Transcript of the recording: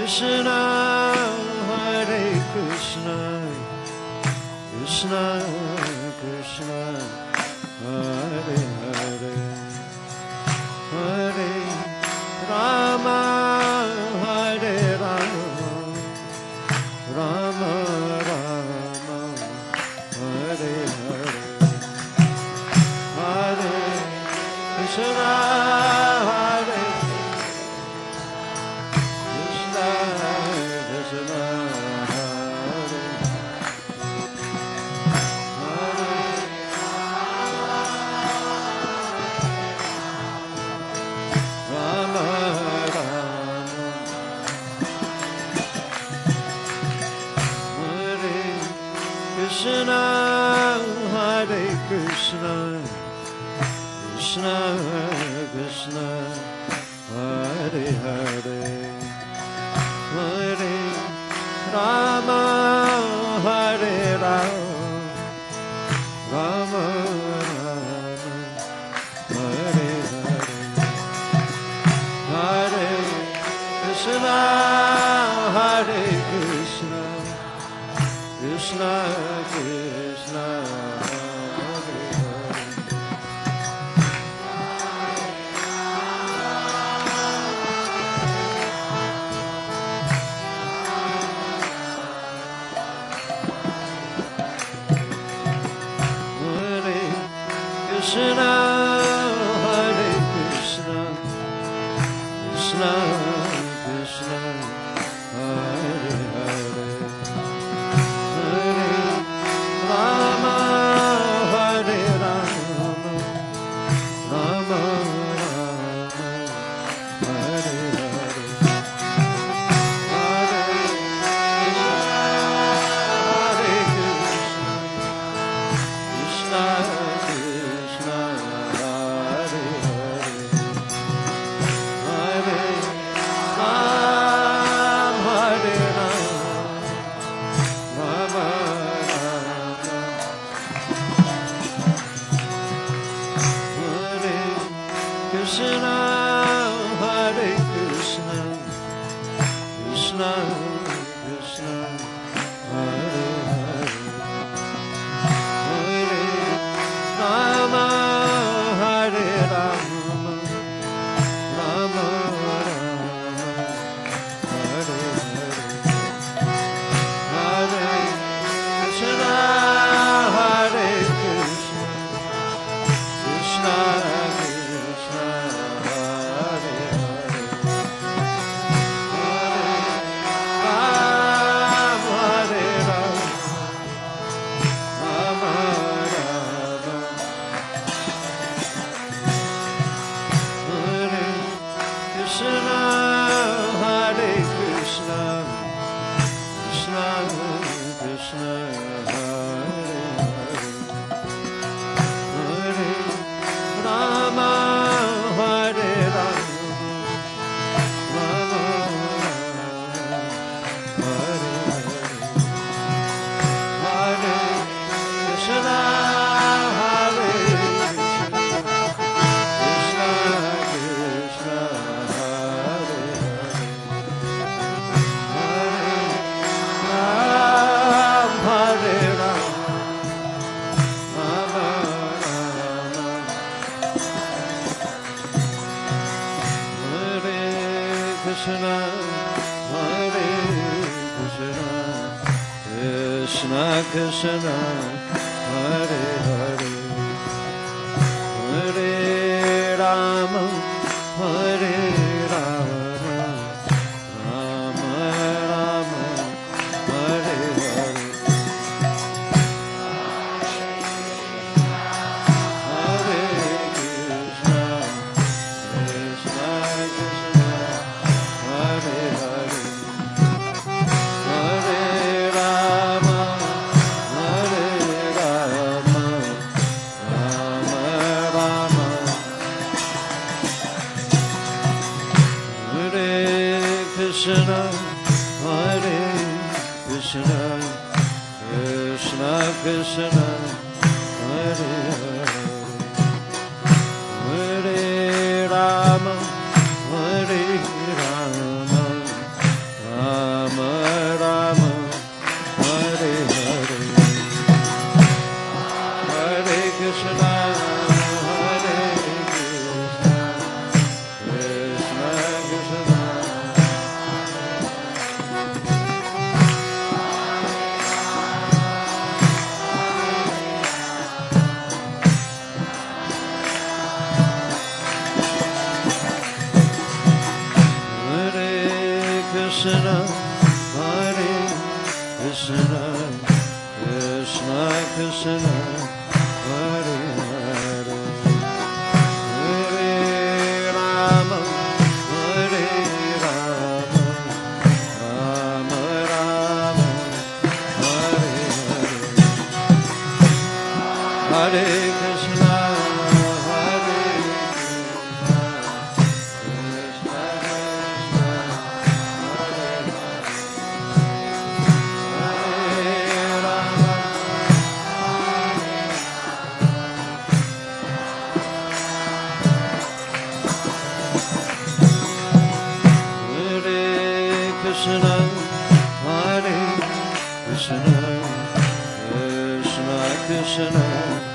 Krishna, Hare Krishna, Krishna Krishna, Hare Hare, Hare Rama, Hare Rama, Rama Rama, Hare Hare, Hare Krishna, Hare Krishna, Krishna Hare Rama Rama, Hare Krishna, Hare Krishna, Krishna Krishna, Hare Hare, Hare Rama, Hare Rama, Rama Rama, Hare Hare, Hare Krishna, Hare Krishna, Krishna Krishna, Hare Hare, Hare Krishna, Hare Krishna, Krishna Krishna, Hare Hare, Hare Rama, Hare Rama, Rama Rama, Hare Hare, Hare Krishna, Hare Krishna, Krishna Krishna, Hare Hare, Hare Ram, Hare Ram, Rama Rama, Hare Krishna, Hare Krishna, Krishna Krishna, Hare Hare, Hare Rama, Hare Rama, Rama Rama, Hare Hare, Hare Krishna, Hare Krishna, Krishna Krishna, Hare Hare, Hare Ram, Hare Ram, Rama Rama, Hare Krishna, Hare Krishna, Krishna Krishna, Hare Hare, Hare Rama, Hare Rama, Rama Rama, Hare Hare, Hare Krishna, Hare Krishna, Krishna Krishna, Hare Hare, Hare Ram, Hare Ram, Rama Rama, Hare Krishna, Hare Krishna, Krishna Krishna, Hare Hare, Hare Rama, Hare Rama, Rama Rama, Hare Hare, Hare Krishna, Krishna Krishna, Hare Hare, Hare Rama, Hare Rama, Rama Rama, Hare Krishna, Hare Krishna, Krishna Krishna, Hare Hare, Hare Rama, Hare Rama, Krishna, Hare Krishna, Krishna Krishna, Hare Hare, Hare Rama, Hare Rama, Rama Rama, Hare Hare, Hare Krishna, Hare Krishna, Krishna, Hare Krishna, Krishna Krishna,